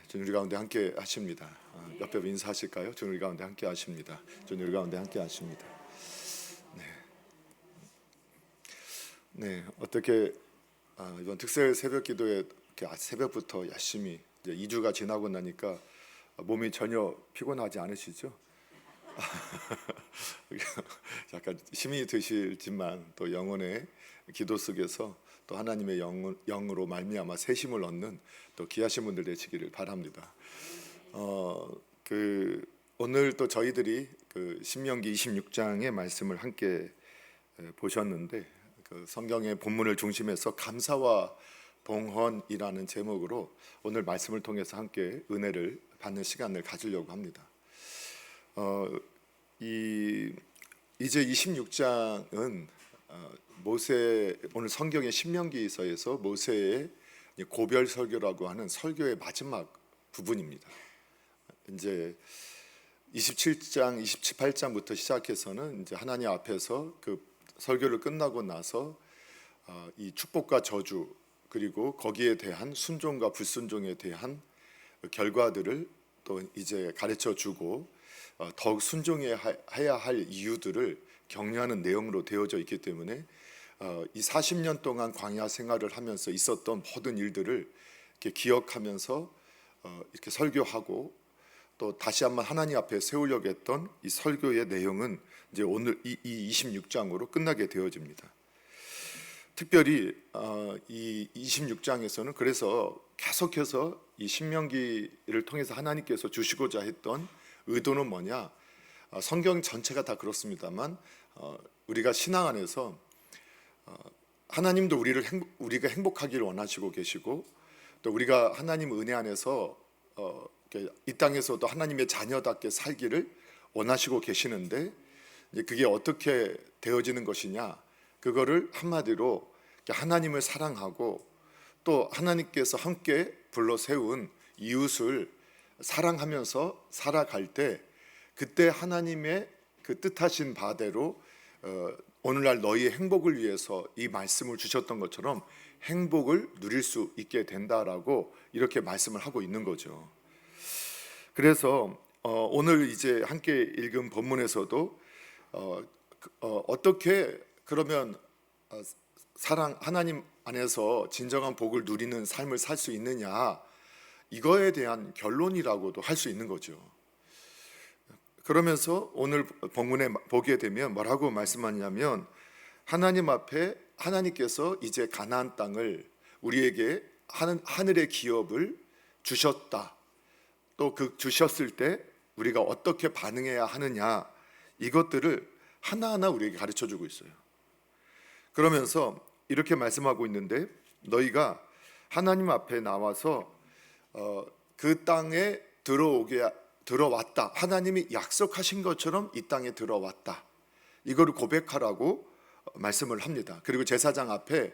주님 우리 가운데 함께 하십니다. 옆에 인사하실까요? 주님 우리 가운데 함께 하십니다. 주님 우리 가운데 함께 하십니다. 네, 어떻게 이번 특세 새벽 기도에 이렇게 새벽부터 열심히 이제 2주가 지나고 나니까 몸이 전혀 피곤하지 않으시죠? 약간 힘이 드실지만 또 영혼의 기도 속에서 또 하나님의 영으로 말미암아 새 힘을 얻는 또 귀하신 분들 되시기를 바랍니다. 오늘 또 저희들이 그 신명기 26장의 말씀을 함께 보셨는데 그 성경의 본문을 중심해서 감사와 봉헌이라는 제목으로 오늘 말씀을 통해서 함께 은혜를 받는 시간을 가지려고 합니다. 이제 26장은 오늘 성경의 신명기서에서 모세의 고별 설교라고 하는 설교의 마지막 부분입니다. 이제 27장, 28장부터 시작해서는 이제 하나님 앞에서 그 설교를 끝나고 나서 이 축복과 저주 그리고 거기에 대한 순종과 불순종에 대한 결과들을 또 이제 가르쳐 주고 더욱 순종해야 할 이유들을 격려하는 내용으로 되어져 있기 때문에 이 40년 동안 광야 생활을 하면서 있었던 모든 일들을 이렇게 기억하면서 이렇게 설교하고 또 다시 한번 하나님 앞에 세우려고 했던 이 설교의 내용은 이제 오늘 이 26장으로 끝나게 되어집니다. 특별히 이 26장에서는 그래서 계속해서 이 신명기를 통해서 하나님께서 주시고자 했던 의도는 뭐냐? 성경 전체가 다 그렇습니다만 우리가 신앙 안에서 하나님도 우리가 행복하기를 원하시고 계시고 또 우리가 하나님 은혜 안에서 이 땅에서도 하나님의 자녀답게 살기를 원하시고 계시는데 그게 어떻게 되어지는 것이냐? 그거를 한마디로 하나님을 사랑하고 또 하나님께서 함께 불러 세운 이웃을 사랑하면서 살아갈 때 그때 하나님의 그 뜻하신 바대로 오늘날 너희의 행복을 위해서 이 말씀을 주셨던 것처럼 행복을 누릴 수 있게 된다라고 이렇게 말씀을 하고 있는 거죠. 그래서 오늘 이제 함께 읽은 본문에서도 어떻게 그러면 하나님 안에서 진정한 복을 누리는 삶을 살 수 있느냐, 이거에 대한 결론이라고도 할 수 있는 거죠. 그러면서 오늘 본문에 보게 되면 뭐라고 말씀하냐면 하나님 앞에 하나님께서 이제 가나안 땅을 우리에게 하늘의 기업을 주셨다. 또 그 주셨을 때 우리가 어떻게 반응해야 하느냐, 이것들을 하나하나 우리에게 가르쳐주고 있어요. 그러면서 이렇게 말씀하고 있는데 너희가 하나님 앞에 나와서 그 땅에 들어왔다. 하나님이 약속하신 것처럼 이 땅에 들어왔다. 이거를 고백하라고 말씀을 합니다. 그리고 제사장 앞에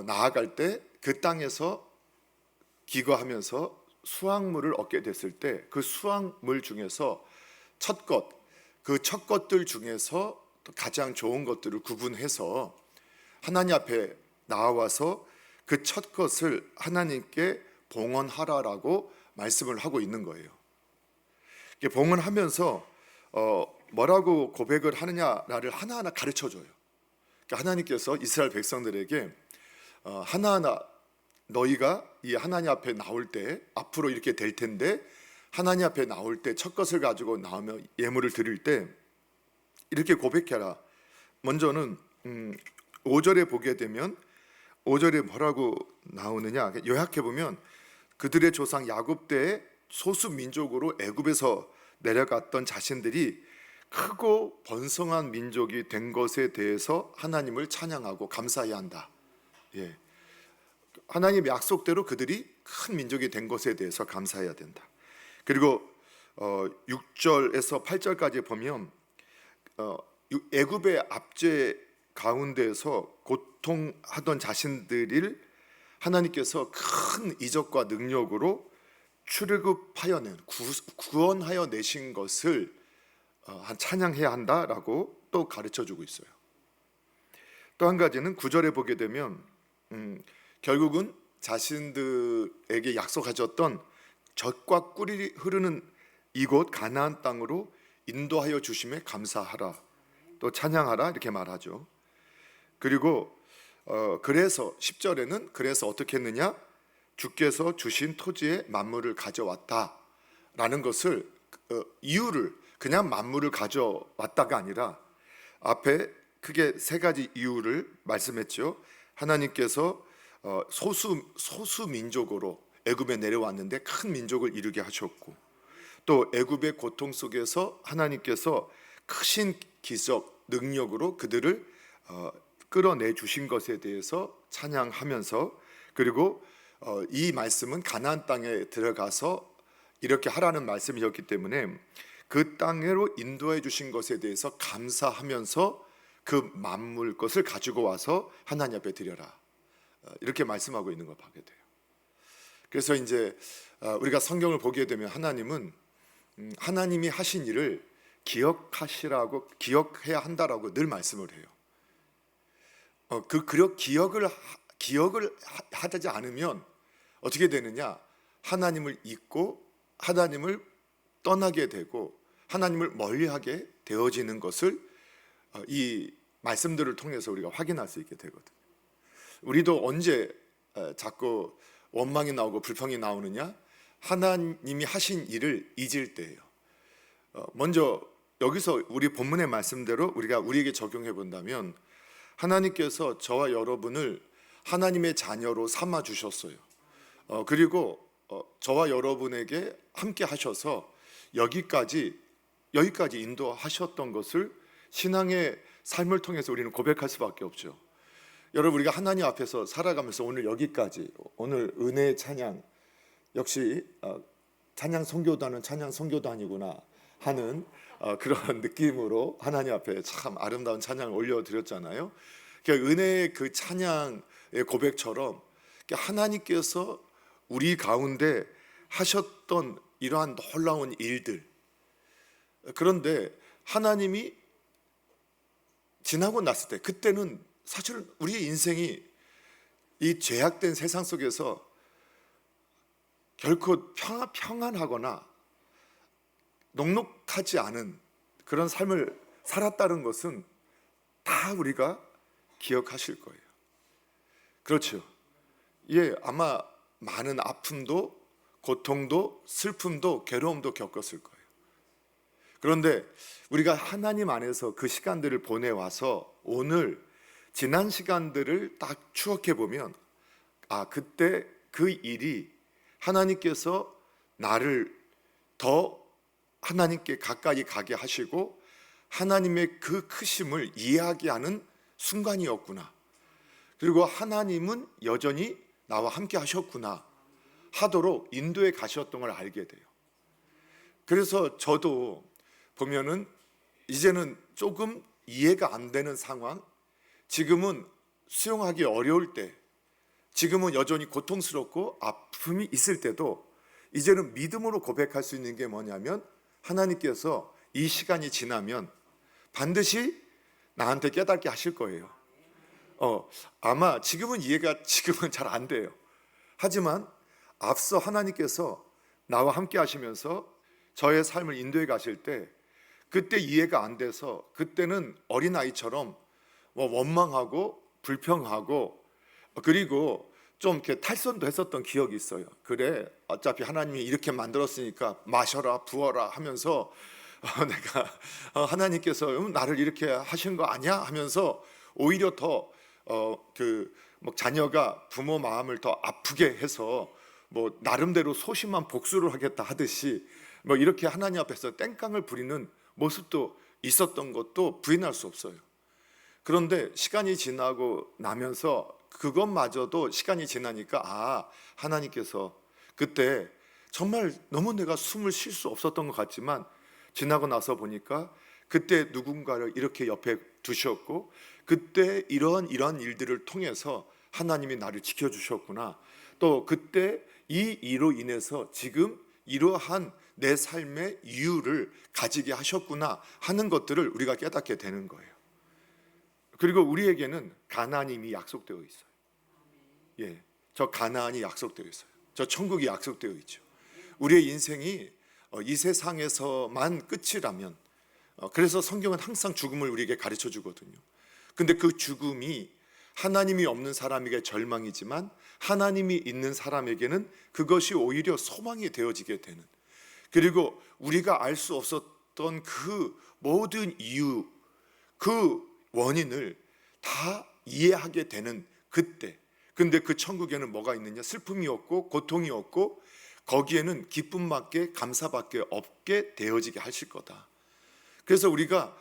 나아갈 때 그 땅에서 기거하면서 수확물을 얻게 됐을 때 그 수확물 중에서 그 첫 것들 중에서 가장 좋은 것들을 구분해서 하나님 앞에 나와서 그 첫 것을 하나님께 봉헌하라라고 말씀을 하고 있는 거예요. 봉헌하면서 뭐라고 고백을 하느냐를 하나하나 가르쳐줘요. 그러니까 하나님께서 이스라엘 백성들에게 하나하나 너희가 이 하나님 앞에 나올 때 앞으로 이렇게 될 텐데 하나님 앞에 나올 때 첫 것을 가지고 나오면 예물을 드릴 때 이렇게 고백해라. 먼저는 5절에 보게 되면 5절에 뭐라고 나오느냐, 요약해 보면 그들의 조상 야곱 때에 소수 민족으로 애굽에서 내려갔던 자신들이 크고 번성한 민족이 된 것에 대해서 하나님을 찬양하고 감사해야 한다. 예. 하나님의 약속대로 그들이 큰 민족이 된 것에 대해서 감사해야 된다. 그리고 6절에서 8절까지 보면 애굽의 압제 가운데서 고통하던 자신들을 하나님께서 큰 이적과 능력으로 출애굽하여 구원하여 내신 것을 찬양해야 한다라고 또 가르쳐주고 있어요. 또 한 가지는 9절에 보게 되면 결국은 자신들에게 약속하셨던 젖과 꿀이 흐르는 이곳 가나안 땅으로 인도하여 주심에 감사하라, 또 찬양하라 이렇게 말하죠. 그리고 그래서 10절에는 그래서 어떻게 했느냐, 주께서 주신 토지에 만물을 가져왔다라는 것을 이유를 그냥 만물을 가져왔다가 아니라 앞에 크게 세 가지 이유를 말씀했죠. 하나님께서 소수 민족으로 애굽에 내려왔는데 큰 민족을 이루게 하셨고, 또 애굽의 고통 속에서 하나님께서 크신 기적 능력으로 그들을 끌어내 주신 것에 대해서 찬양하면서, 그리고 이 말씀은 가나안 땅에 들어가서 이렇게 하라는 말씀이었기 때문에 그 땅으로 인도해 주신 것에 대해서 감사하면서 그 만물 것을 가지고 와서 하나님 앞에 드려라, 이렇게 말씀하고 있는 걸 보게 돼요. 그래서 이제 우리가 성경을 보게 되면 하나님은 하나님이 하신 일을 기억하시라고, 기억해야 한다라고 늘 말씀을 해요. 기억을 하지 않으면 어떻게 되느냐, 하나님을 잊고 하나님을 떠나게 되고 하나님을 멀리하게 되어지는 것을 이 말씀들을 통해서 우리가 확인할 수 있게 되거든요. 우리도 언제 자꾸 원망이 나오고 불평이 나오느냐, 하나님이 하신 일을 잊을 때예요. 먼저 여기서 우리 본문의 말씀대로 우리가 우리에게 적용해 본다면, 하나님께서 저와 여러분을 하나님의 자녀로 삼아 주셨어요. 그리고 저와 여러분에게 함께 하셔서 여기까지 인도하셨던 것을 신앙의 삶을 통해서 우리는 고백할 수밖에 없죠. 여러분, 우리가 하나님 앞에서 살아가면서 오늘 여기까지, 오늘 은혜의 찬양, 역시 찬양 선교단은 찬양 선교단이구나 하는 그런 느낌으로 하나님 앞에 참 아름다운 찬양을 올려드렸잖아요. 그러니까 은혜의 그 찬양의 고백처럼 하나님께서 우리 가운데 하셨던 이러한 놀라운 일들, 그런데 하나님이 지나고 났을 때, 그때는 사실 우리의 인생이 이 죄악된 세상 속에서 결코 평안하거나 녹록하지 않은 그런 삶을 살았다는 것은 다 우리가 기억하실 거예요. 그렇죠? 예, 아마 많은 아픔도 고통도 슬픔도 괴로움도 겪었을 거예요. 그런데 우리가 하나님 안에서 그 시간들을 보내와서 오늘 지난 시간들을 딱 추억해 보면, 그때 그 일이 하나님께서 나를 더 하나님께 가까이 가게 하시고 하나님의 그 크심을 이해하게 하는 순간이었구나, 그리고 하나님은 여전히 나와 함께 하셨구나 하도록 인도에 가셨던 걸 알게 돼요. 그래서 저도 보면은 이제는 조금 이해가 안 되는 상황, 지금은 수용하기 어려울 때, 지금은 여전히 고통스럽고 아픔이 있을 때도 이제는 믿음으로 고백할 수 있는 게 뭐냐면, 하나님께서 이 시간이 지나면 반드시 나한테 깨닫게 하실 거예요. 아마 지금은 잘 안 돼요. 하지만 앞서 하나님께서 나와 함께 하시면서 저의 삶을 인도해 가실 때, 그때 이해가 안 돼서 그때는 어린아이처럼 원망하고 불평하고, 그리고 좀 이렇게 탈선도 했었던 기억이 있어요. 그래, 어차피 하나님이 이렇게 만들었으니까 마셔라 부어라 하면서 내가 하나님께서 나를 이렇게 하신 거 아니야 하면서 오히려 더 자녀가 부모 마음을 더 아프게 해서 나름대로 소심한 복수를 하겠다 하듯이 이렇게 하나님 앞에서 땡깡을 부리는 모습도 있었던 것도 부인할 수 없어요. 그런데 시간이 지나고 나면서 그것마저도 시간이 지나니까 하나님께서 그때 정말 너무 내가 숨을 쉴 수 없었던 것 같지만 지나고 나서 보니까 그때 누군가를 이렇게 옆에 두셨고 그때 이러한 일들을 통해서 하나님이 나를 지켜주셨구나, 또 그때 이 일로 인해서 지금 이러한 내 삶의 이유를 가지게 하셨구나 하는 것들을 우리가 깨닫게 되는 거예요. 그리고 우리에게는 가나안이 이미 약속되어 있어요. 저 가나안이 약속되어 있어요. 저 천국이 약속되어 있죠. 우리의 인생이 이 세상에서만 끝이라면, 그래서 성경은 항상 죽음을 우리에게 가르쳐 주거든요. 근데 그 죽음이 하나님이 없는 사람에게 절망이지만 하나님이 있는 사람에게는 그것이 오히려 소망이 되어지게 되는, 그리고 우리가 알 수 없었던 그 모든 이유, 그 원인을 다 이해하게 되는 그때, 근데 그 천국에는 뭐가 있느냐? 슬픔이 없고 고통이 없고 거기에는 기쁨밖에 감사밖에 없게 되어지게 하실 거다. 그래서 우리가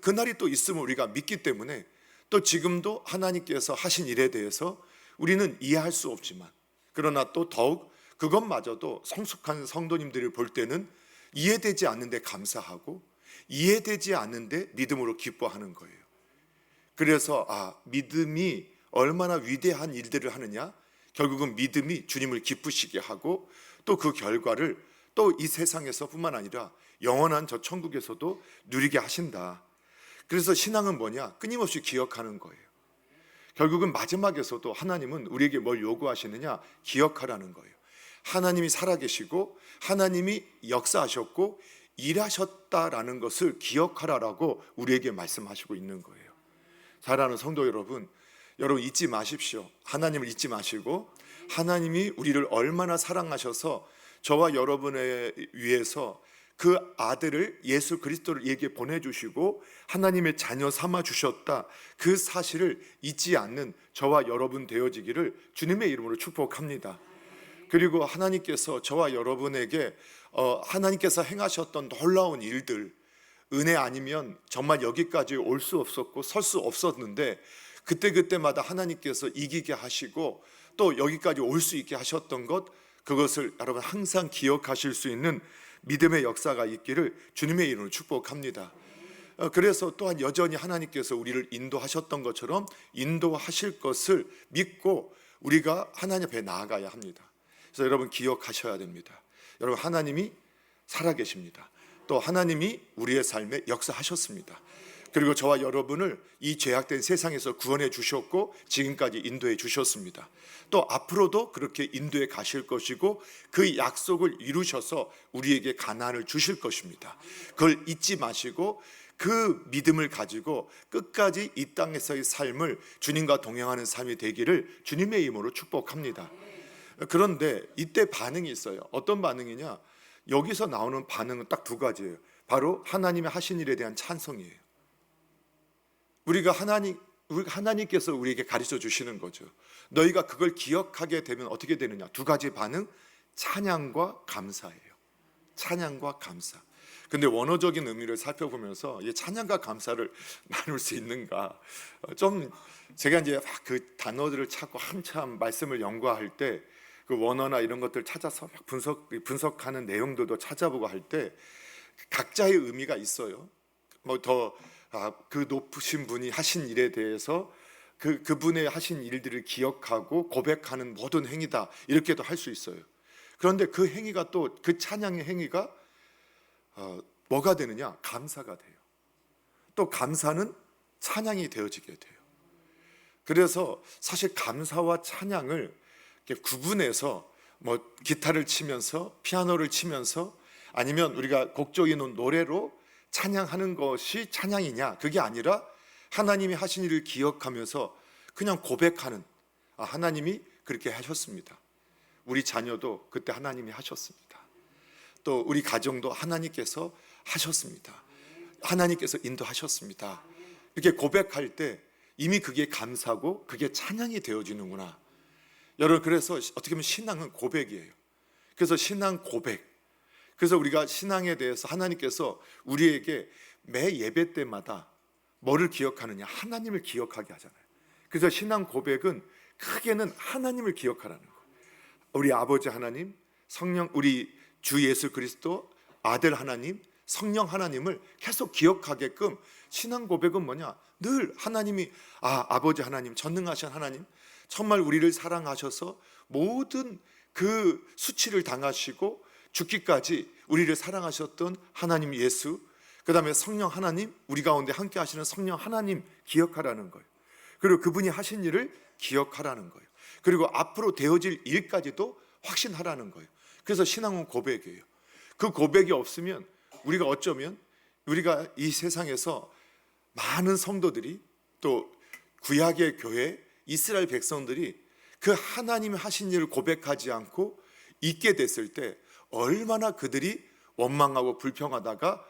그날이 또 있음을 우리가 믿기 때문에 또 지금도 하나님께서 하신 일에 대해서 우리는 이해할 수 없지만, 그러나 또 더욱 그것마저도 성숙한 성도님들을 볼 때는 이해되지 않는데 감사하고 이해되지 않는데 믿음으로 기뻐하는 거예요. 그래서 믿음이 얼마나 위대한 일들을 하느냐, 결국은 믿음이 주님을 기쁘시게 하고 또 그 결과를 또 이 세상에서뿐만 아니라 영원한 저 천국에서도 누리게 하신다. 그래서 신앙은 뭐냐? 끊임없이 기억하는 거예요. 결국은 마지막에서도 하나님은 우리에게 뭘 요구하시느냐? 기억하라는 거예요. 하나님이 살아계시고 하나님이 역사하셨고 일하셨다라는 것을 기억하라라고 우리에게 말씀하시고 있는 거예요. 사랑하는 성도 여러분, 여러분 잊지 마십시오. 하나님을 잊지 마시고 하나님이 우리를 얼마나 사랑하셔서 저와 여러분에 위해서 그 아들을 예수 그리스도를 우리에게 보내주시고 하나님의 자녀 삼아 주셨다, 그 사실을 잊지 않는 저와 여러분 되어지기를 주님의 이름으로 축복합니다. 그리고 하나님께서 저와 여러분에게 하나님께서 행하셨던 놀라운 일들, 은혜 아니면 정말 여기까지 올 수 없었고 설 수 없었는데 그때마다 하나님께서 이기게 하시고 또 여기까지 올 수 있게 하셨던 것, 그것을 여러분 항상 기억하실 수 있는 믿음의 역사가 있기를 주님의 이름으로 축복합니다. 그래서 또한 여전히 하나님께서 우리를 인도하셨던 것처럼 인도하실 것을 믿고 우리가 하나님 앞에 나아가야 합니다. 그래서 여러분 기억하셔야 됩니다. 여러분 하나님이 살아계십니다. 또 하나님이 우리의 삶에 역사하셨습니다. 그리고 저와 여러분을 이 죄악된 세상에서 구원해 주셨고 지금까지 인도해 주셨습니다. 또 앞으로도 그렇게 인도해 가실 것이고 그 약속을 이루셔서 우리에게 가나안을 주실 것입니다. 그걸 잊지 마시고 그 믿음을 가지고 끝까지 이 땅에서의 삶을 주님과 동행하는 삶이 되기를 주님의 이름으로 축복합니다. 그런데 이때 반응이 있어요. 어떤 반응이냐? 여기서 나오는 반응은 딱 두 가지예요. 바로 하나님의 하신 일에 대한 찬송이에요. 우리가 하나님께서 우리에게 가르쳐 주시는 거죠. 너희가 그걸 기억하게 되면 어떻게 되느냐? 두 가지 반응, 찬양과 감사예요. 찬양과 감사. 근데 원어적인 의미를 살펴보면서 이 찬양과 감사를 나눌 수 있는가? 좀 제가 이제 그 단어들을 찾고 한참 말씀을 연구할 때 그 원어나 이런 것들 찾아서 분석하는 내용들도 찾아보고 할 때 각자의 의미가 있어요. 그 높으신 분이 하신 일에 대해서 그분의 하신 일들을 기억하고 고백하는 모든 행위다, 이렇게도 할 수 있어요. 그런데 그 행위가 또 그 찬양의 행위가 뭐가 되느냐? 감사가 돼요. 또 감사는 찬양이 되어지게 돼요. 그래서 사실 감사와 찬양을 이렇게 구분해서 기타를 치면서 피아노를 치면서 아니면 우리가 곡조이는 노래로 찬양하는 것이 찬양이냐? 그게 아니라 하나님이 하신 일을 기억하면서 그냥 고백하는, 하나님이 그렇게 하셨습니다. 우리 자녀도 그때 하나님이 하셨습니다. 또 우리 가정도 하나님께서 하셨습니다. 하나님께서 인도하셨습니다. 이렇게 고백할 때 이미 그게 감사고 그게 찬양이 되어지는구나. 여러분, 그래서 어떻게 보면 신앙은 고백이에요. 그래서 신앙 고백. 그래서 우리가 신앙에 대해서 하나님께서 우리에게 매 예배 때마다 뭐를 기억하느냐? 하나님을 기억하게 하잖아요. 그래서 신앙 고백은 크게는 하나님을 기억하라는 거예요. 우리 아버지 하나님, 성령, 우리 주 예수 그리스도 아들 하나님, 성령 하나님을 계속 기억하게끔 신앙 고백은 뭐냐? 늘 하나님이 아버지 하나님, 전능하신 하나님, 정말 우리를 사랑하셔서 모든 그 수치를 당하시고 죽기까지 우리를 사랑하셨던 하나님 예수, 그 다음에 성령 하나님, 우리 가운데 함께 하시는 성령 하나님 기억하라는 거예요. 그리고 그분이 하신 일을 기억하라는 거예요. 그리고 앞으로 되어질 일까지도 확신하라는 거예요. 그래서 신앙은 고백이에요. 그 고백이 없으면 우리가 어쩌면 우리가 이 세상에서 많은 성도들이 또 구약의 교회 이스라엘 백성들이 그 하나님이 하신 일을 고백하지 않고 잊게 됐을 때 얼마나 그들이 원망하고 불평하다가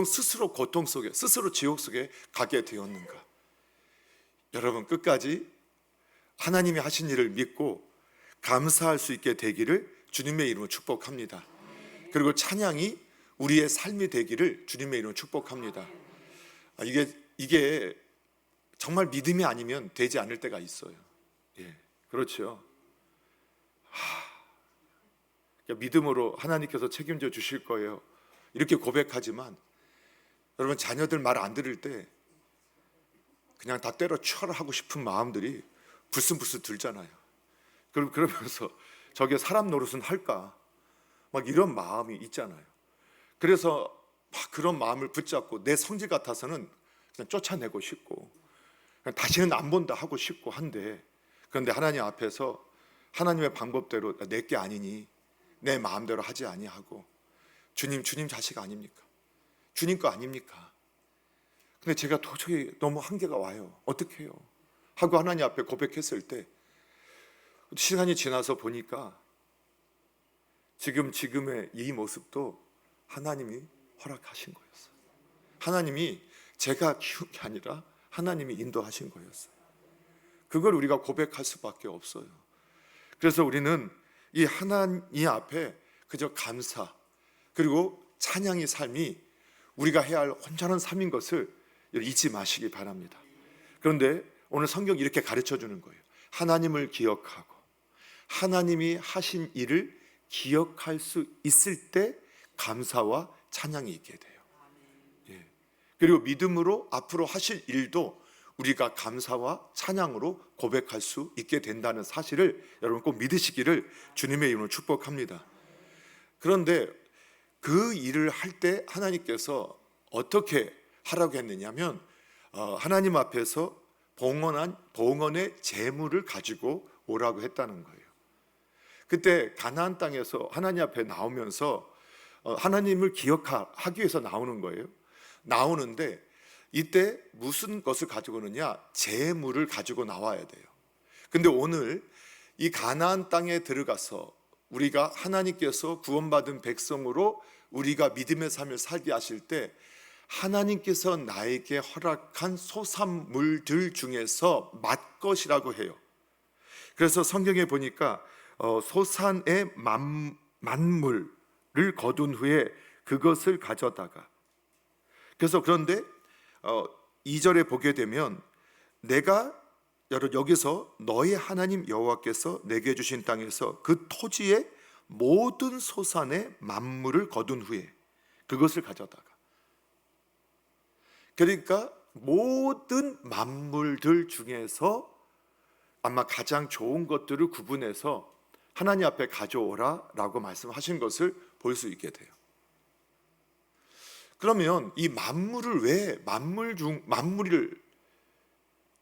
스스로 고통 속에, 스스로 지옥 속에 가게 되었는가. 여러분, 끝까지 하나님이 하신 일을 믿고 감사할 수 있게 되기를 주님의 이름으로 축복합니다. 그리고 찬양이 우리의 삶이 되기를 주님의 이름으로 축복합니다. 이게 정말 믿음이 아니면 되지 않을 때가 있어요. 예, 그렇죠. 믿음으로 하나님께서 책임져 주실 거예요, 이렇게 고백하지만 여러분, 자녀들 말 안 들을 때 그냥 다 때려쳐라 하고 싶은 마음들이 불순불순 들잖아요. 그러면서 저게 사람 노릇은 할까, 막 이런 마음이 있잖아요. 그래서 막 그런 마음을 붙잡고 내 성질 같아서는 그냥 쫓아내고 싶고 그냥 다시는 안 본다 하고 싶고 한데, 그런데 하나님 앞에서 하나님의 방법대로 내 게 아니니 내 마음대로 하지 아니하고 주님 자식 아닙니까? 주님 거 아닙니까? 근데 제가 도저히 너무 한계가 와요. 어떻게 해요? 하고 하나님 앞에 고백했을 때 시간이 지나서 보니까 지금의 이 모습도 하나님이 허락하신 거였어요. 하나님이 제가 키운 게 아니라 하나님이 인도하신 거였어요. 그걸 우리가 고백할 수밖에 없어요. 그래서 우리는 이 하나님 앞에 그저 감사 그리고 찬양의 삶이 우리가 해야 할 온전한 삶인 것을 잊지 마시기 바랍니다. 그런데 오늘 성경이 이렇게 가르쳐 주는 거예요. 하나님을 기억하고 하나님이 하신 일을 기억할 수 있을 때 감사와 찬양이 있게 돼요. 예. 그리고 믿음으로 앞으로 하실 일도 우리가 감사와 찬양으로 고백할 수 있게 된다는 사실을 여러분 꼭 믿으시기를 주님의 이름으로 축복합니다. 그런데 그 일을 할 때 하나님께서 어떻게 하라고 했느냐면 하나님 앞에서 봉헌의 제물을 가지고 오라고 했다는 거예요. 그때 가나안 땅에서 하나님 앞에 나오면서 하나님을 기억하기 위해서 나오는 거예요. 나오는데 이때 무슨 것을 가지고 오느냐? 제물을 가지고 나와야 돼요. 근데 오늘 이 가나안 땅에 들어가서 우리가 하나님께서 구원받은 백성으로 우리가 믿음의 삶을 살게 하실 때 하나님께서 나에게 허락한 소산물들 중에서 맛것이라고 해요. 그래서 성경에 보니까 소산의 만물을 거둔 후에 그것을 가져다가, 그래서 그런데 2절에 보게 되면 내가 여기서 너희 하나님 여호와께서 내게 주신 땅에서 그 토지의 모든 소산의 만물을 거둔 후에 그것을 가져다가, 그러니까 모든 만물들 중에서 아마 가장 좋은 것들을 구분해서 하나님 앞에 가져오라 라고 말씀하신 것을 볼 수 있게 돼요. 그러면 이 만물을 왜 만물을,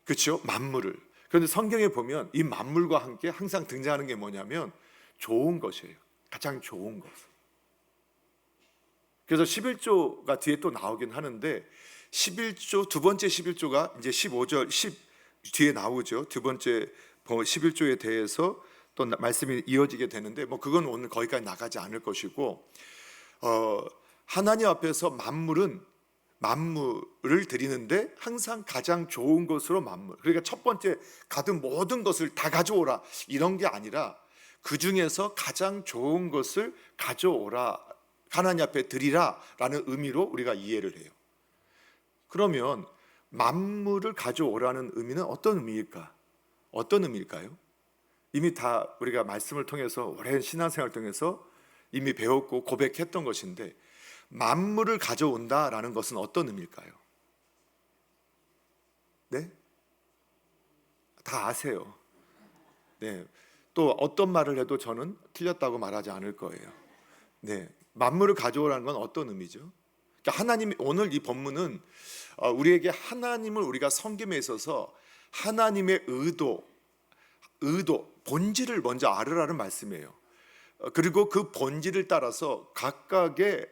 그렇죠? 만물을. 그런데 성경에 보면 이 만물과 함께 항상 등장하는 게 뭐냐면 좋은 것이에요. 가장 좋은 것. 그래서 11조가 뒤에 또 나오긴 하는데 11조 두 번째 11조가 이제 15절 10 뒤에 나오죠. 두 번째 11조에 대해서 또 말씀이 이어지게 되는데 그건 오늘 거기까지 나가지 않을 것이고, 하나님 앞에서 만물을 드리는데 항상 가장 좋은 것으로 만물, 그러니까 첫 번째 가든 모든 것을 다 가져오라 이런 게 아니라 그 중에서 가장 좋은 것을 가져오라, 하나님 앞에 드리라 라는 의미로 우리가 이해를 해요. 그러면 만물을 가져오라는 의미는 어떤 의미일까? 어떤 의미일까요? 이미 다 우리가 말씀을 통해서 오랜 신앙생활을 통해서 이미 배웠고 고백했던 것인데, 만물을 가져온다라는 것은 어떤 의미일까요? 네? 다 아세요. 네. 또 어떤 말을 해도 저는 틀렸다고 말하지 않을 거예요. 네. 만물을 가져오라는 건 어떤 의미죠? 그러니까 하나님이, 오늘 이 본문은 우리에게 하나님을 우리가 섬김에 있어서 하나님의 의도, 본질을 먼저 알으라는 말씀이에요. 그리고 그 본질을 따라서 각각의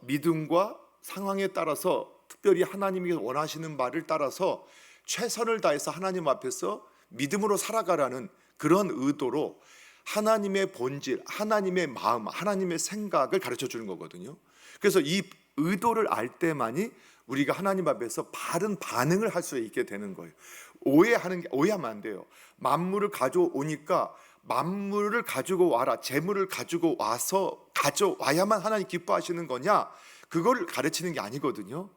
믿음과 상황에 따라서 특별히 하나님이 원하시는 말을 따라서 최선을 다해서 하나님 앞에서 믿음으로 살아가라는 그런 의도로 하나님의 본질, 하나님의 마음, 하나님의 생각을 가르쳐 주는 거거든요. 그래서 이 의도를 알 때만이 우리가 하나님 앞에서 바른 반응을 할 수 있게 되는 거예요. 오해하면 안 돼요. 만물을 가져오니까 만물을 가지고 와라, 재물을 가지고 와서 가져와야만 하나님 기뻐하시는 거냐? 그걸 가르치는 게 아니거든요.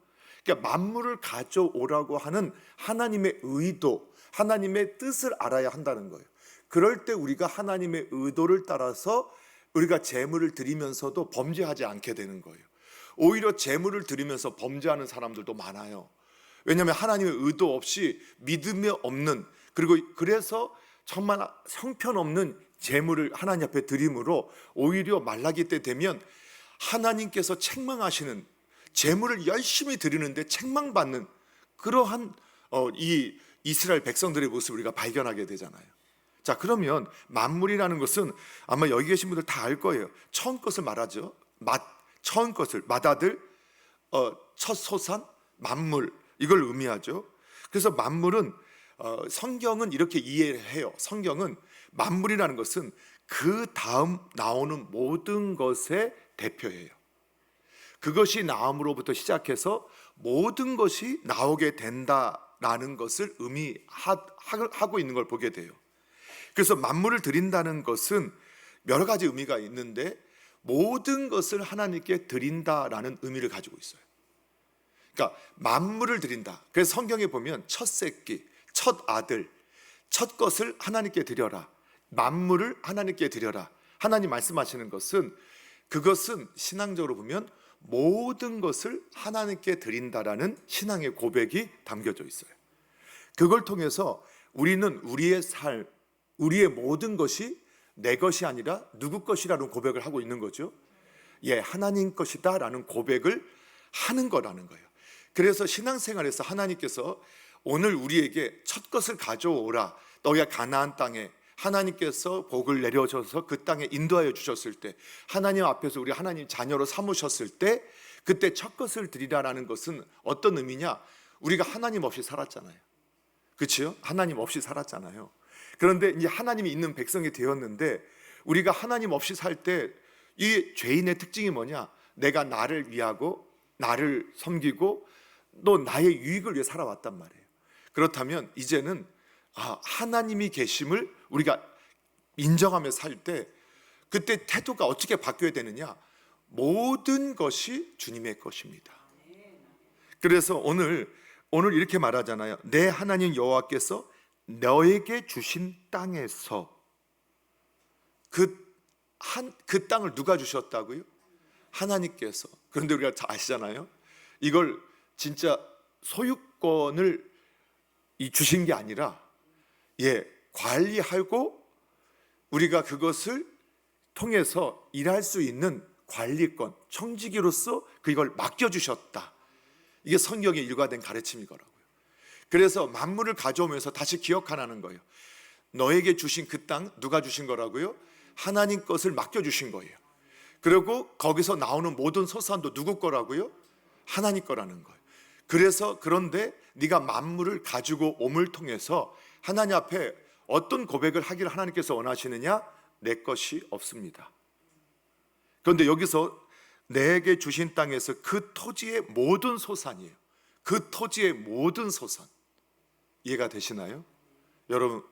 그러니까 만물을 가져오라고 하는 하나님의 의도, 하나님의 뜻을 알아야 한다는 거예요. 그럴 때 우리가 하나님의 의도를 따라서 우리가 재물을 드리면서도 범죄하지 않게 되는 거예요. 오히려 재물을 드리면서 범죄하는 사람들도 많아요. 왜냐하면 하나님의 의도 없이 믿음이 없는, 그리고 그래서 정말 형편없는 재물을 하나님 앞에 드림으로 오히려 말라기 때 되면 하나님께서 책망하시는, 재물을 열심히 드리는데 책망받는 그러한 이 이스라엘 백성들의 모습을 우리가 발견하게 되잖아요. 자, 그러면 만물이라는 것은 아마 여기 계신 분들 다 알 거예요. 처음 것을 말하죠. 처음 것을, 맏아들, 첫 소산, 만물, 이걸 의미하죠. 그래서 만물은 성경은 이렇게 이해해요. 성경은 만물이라는 것은 그 다음 나오는 모든 것의 대표예요. 그것이 나옴으로부터 시작해서 모든 것이 나오게 된다라는 것을 의미하고 있는 걸 보게 돼요. 그래서 만물을 드린다는 것은 여러 가지 의미가 있는데 모든 것을 하나님께 드린다라는 의미를 가지고 있어요. 그러니까 만물을 드린다. 그래서 성경에 보면 첫 새끼, 첫 아들, 첫 것을 하나님께 드려라. 만물을 하나님께 드려라. 하나님 말씀하시는 것은, 그것은 신앙적으로 보면 모든 것을 하나님께 드린다라는 신앙의 고백이 담겨져 있어요. 그걸 통해서 우리는 우리의 삶, 우리의 모든 것이 내 것이 아니라 누구 것이라는 고백을 하고 있는 거죠. 하나님 것이다 라는 고백을 하는 거라는 거예요. 그래서 신앙생활에서 하나님께서 오늘 우리에게 첫 것을 가져오라, 너희가 가나안 땅에 하나님께서 복을 내려줘서 그 땅에 인도하여 주셨을 때, 하나님 앞에서 우리 하나님 자녀로 삼으셨을 때, 그때 첫 것을 드리라라는 것은 어떤 의미냐? 우리가 하나님 없이 살았잖아요. 그렇죠? 하나님 없이 살았잖아요. 그런데 이제 하나님이 있는 백성이 되었는데, 우리가 하나님 없이 살 때 이 죄인의 특징이 뭐냐? 내가 나를 위하고 나를 섬기고 또 나의 유익을 위해 살아왔단 말이에요. 그렇다면 이제는 하나님이 계심을 우리가 인정하며 살 때, 그때 태도가 어떻게 바뀌어야 되느냐? 모든 것이 주님의 것입니다. 그래서 오늘 이렇게 말하잖아요. 내 하나님 여호와께서 너에게 주신 땅에서, 그 땅을 누가 주셨다고요? 하나님께서. 그런데 우리가 다 아시잖아요. 이걸 진짜 소유권을 주신 게 아니라 관리하고 우리가 그것을 통해서 일할 수 있는 관리권, 청지기로서 그걸 맡겨주셨다. 이게 성경의 일관된 가르침이더라고요. 그래서 만물을 가져오면서 다시 기억하라는 거예요. 너에게 주신 그 땅 누가 주신 거라고요? 하나님 것을 맡겨주신 거예요. 그리고 거기서 나오는 모든 소산도 누구 거라고요? 하나님 거라는 거예요. 그래서 그런데 네가 만물을 가지고 옴을 통해서 하나님 앞에 어떤 고백을 하기를 하나님께서 원하시느냐? 내 것이 없습니다. 그런데 여기서 내게 주신 땅에서 그 토지의 모든 소산이에요. 그 토지의 모든 소산. 이해가 되시나요? 여러분,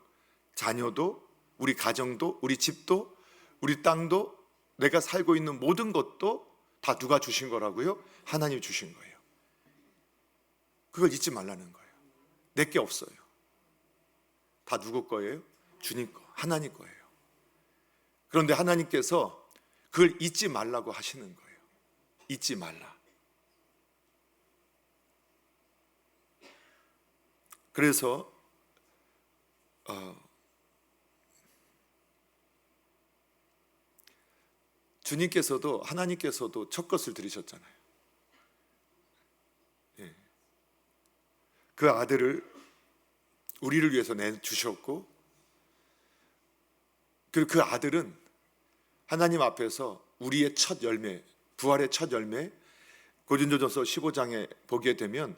자녀도, 우리 가정도, 우리 집도, 우리 땅도, 내가 살고 있는 모든 것도 다 누가 주신 거라고요? 하나님이 주신 거예요. 그걸 잊지 말라는 거예요. 내게 없어요. 다 누구 거예요? 주님 거, 하나님 거예요. 그런데 하나님께서 그걸 잊지 말라고 하시는 거예요. 잊지 말라. 그래서 주님께서도, 하나님께서도 첫 것을 드리셨잖아요. 그 아들을 우리를 위해서 내주셨고, 그리고 그 아들은 하나님 앞에서 우리의 첫 열매, 부활의 첫 열매, 고린도전서 15장에 보게 되면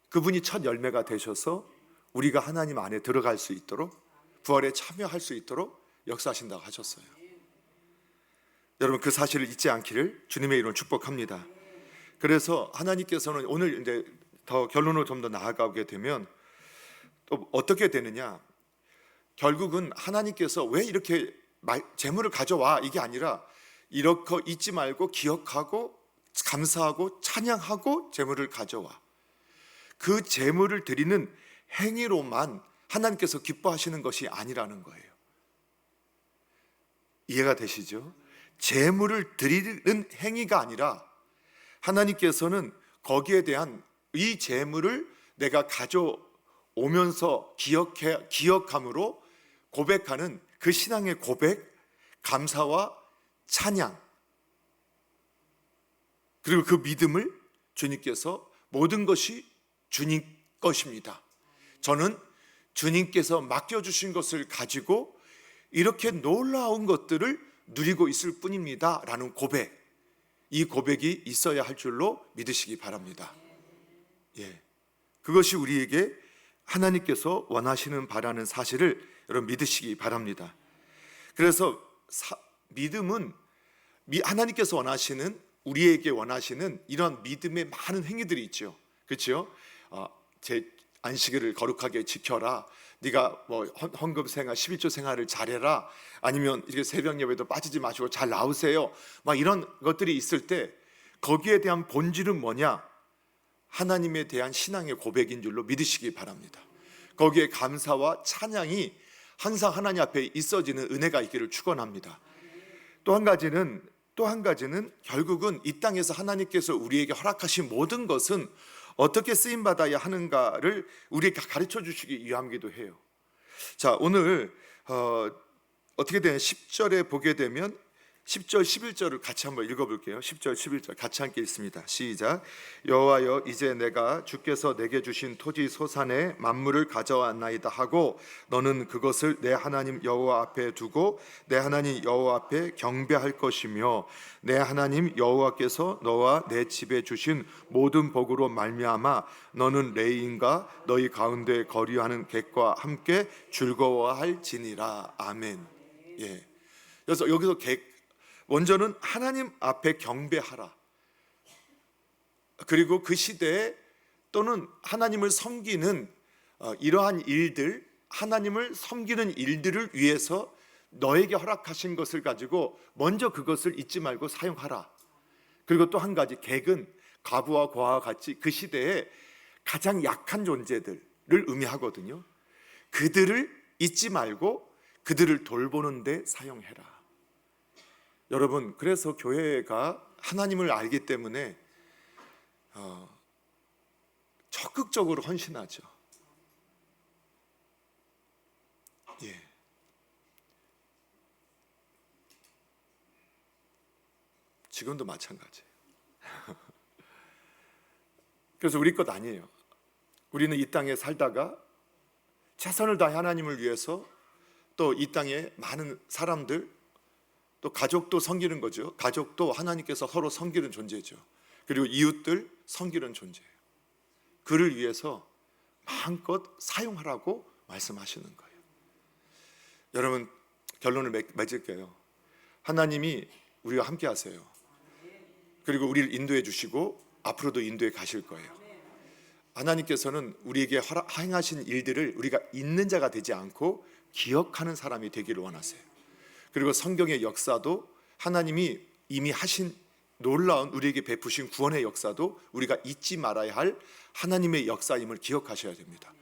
그분이 첫 열매가 되셔서 우리가 하나님 안에 들어갈 수 있도록, 부활에 참여할 수 있도록 역사하신다고 하셨어요. 여러분, 그 사실을 잊지 않기를 주님의 이름으로 축복합니다. 그래서 하나님께서는 오늘 이제 더 결론으로 좀 더 나아가게 되면 또 어떻게 되느냐, 결국은 하나님께서 왜 이렇게 재물을 가져와, 이게 아니라 이렇게 잊지 말고 기억하고 감사하고 찬양하고 재물을 가져와. 그 재물을 드리는 행위로만 하나님께서 기뻐하시는 것이 아니라는 거예요. 이해가 되시죠? 재물을 드리는 행위가 아니라 하나님께서는 거기에 대한 이 재물을 내가 가져오면서 기억함으로 고백하는 그 신앙의 고백, 감사와 찬양, 그리고 그 믿음을 주님께서 모든 것이 주님 것입니다, 저는 주님께서 맡겨주신 것을 가지고 이렇게 놀라운 것들을 누리고 있을 뿐입니다 라는 고백, 이 고백이 있어야 할 줄로 믿으시기 바랍니다. 그것이 우리에게 하나님께서 원하시는 바라는 사실을 여러분 믿으시기 바랍니다. 그래서 믿음은 하나님께서 원하시는, 우리에게 원하시는 이런 믿음의 많은 행위들이 있죠. 그렇죠? 제 안식일을 거룩하게 지켜라, 네가 뭐 헌금 생활, 11조 생활을 잘해라, 아니면 이렇게 새벽 예배도 빠지지 마시고 잘 나오세요, 막 이런 것들이 있을 때 거기에 대한 본질은 뭐냐? 하나님에 대한 신앙의 고백인 줄로 믿으시기 바랍니다. 거기에 감사와 찬양이 항상 하나님 앞에 있어지는 은혜가 있기를 축원합니다. 또 한 가지는 결국은 이 땅에서 하나님께서 우리에게 허락하신 모든 것은 어떻게 쓰임 받아야 하는가를 우리에게 가르쳐 주시기 위함이기도 해요. 자, 오늘 어떻게 되냐, 10절에 보게 되면 10절 11절을 같이 한번 읽어볼게요. 10절 11절 같이 함께 읽습니다. 시작. 여호와여, 이제 내가 주께서 내게 주신 토지 소산의 만물을 가져왔나이다 하고 너는 그것을 내 하나님 여호와 앞에 두고 내 하나님 여호와 앞에 경배할 것이며 내 하나님 여호와께서 너와 내 집에 주신 모든 복으로 말미암아 너는 레위인과 너희 가운데 거류하는 객과 함께 즐거워할지니라. 아멘. 그래서 여기서 먼저는 하나님 앞에 경배하라. 그리고 그 시대에 또는 하나님을 섬기는 이러한 일들, 하나님을 섬기는 일들을 위해서 너에게 허락하신 것을 가지고 먼저 그것을 잊지 말고 사용하라. 그리고 또 한 가지, 객은 과부와 고아와 같이 그 시대에 가장 약한 존재들을 의미하거든요. 그들을 잊지 말고 그들을 돌보는 데 사용해라. 여러분, 그래서 교회가 하나님을 알기 때문에 적극적으로 헌신하죠. 지금도 마찬가지예요. 그래서 우리 것 아니에요. 우리는 이 땅에 살다가 최선을 다해 하나님을 위해서, 또 이 땅에 많은 사람들, 또 가족도 섬기는 거죠. 가족도 하나님께서 서로 섬기는 존재죠. 그리고 이웃들 섬기는 존재예요. 그를 위해서 마음껏 사용하라고 말씀하시는 거예요. 여러분, 결론을 맺을게요. 하나님이 우리와 함께 하세요. 그리고 우리를 인도해 주시고 앞으로도 인도해 가실 거예요. 하나님께서는 우리에게 행하신 일들을 우리가 잊는 자가 되지 않고 기억하는 사람이 되기를 원하세요. 그리고 성경의 역사도 하나님이 이미 하신 놀라운 우리에게 베푸신 구원의 역사도 우리가 잊지 말아야 할 하나님의 역사임을 기억하셔야 됩니다.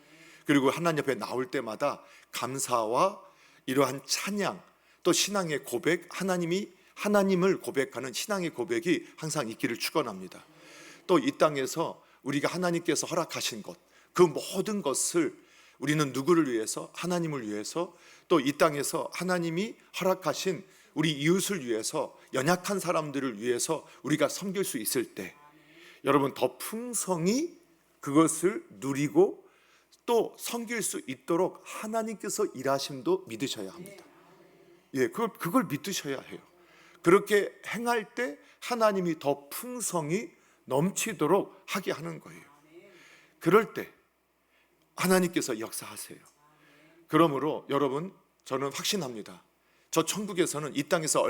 그리고 하나님 앞에 나올 때마다 감사와 이러한 찬양, 또 신앙의 고백, 하나님을 고백하는 신앙의 고백이 항상 있기를 축원합니다. 또 이 땅에서 우리가 하나님께서 허락하신 것, 그 모든 것을 우리는 누구를 위해서? 하나님을 위해서, 또 이 땅에서 하나님이 허락하신 우리 이웃을 위해서, 연약한 사람들을 위해서 우리가 섬길 수 있을 때 여러분, 더 풍성히 그것을 누리고 또 섬길 수 있도록 하나님께서 일하심도 믿으셔야 합니다. 그걸 믿으셔야 해요. 그렇게 행할 때 하나님이 더 풍성히 넘치도록 하게 하는 거예요. 그럴 때 하나님께서 역사하세요. 그러므로 여러분, 저는 확신합니다. 저 천국에서는 이 땅에서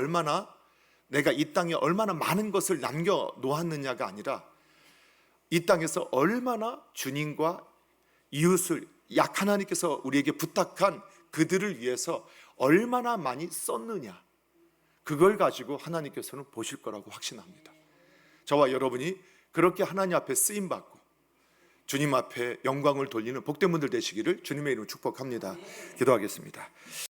내가 이 땅에 얼마나 많은 것을 남겨 놓았느냐가 아니라 이 땅에서 얼마나 주님과 이웃을 하나님께서 우리에게 부탁한 그들을 위해서 얼마나 많이 썼느냐, 그걸 가지고 하나님께서는 보실 거라고 확신합니다. 저와 여러분이 그렇게 하나님 앞에 쓰임받고 주님 앞에 영광을 돌리는 복된 분들 되시기를 주님의 이름으로 축복합니다. 기도하겠습니다.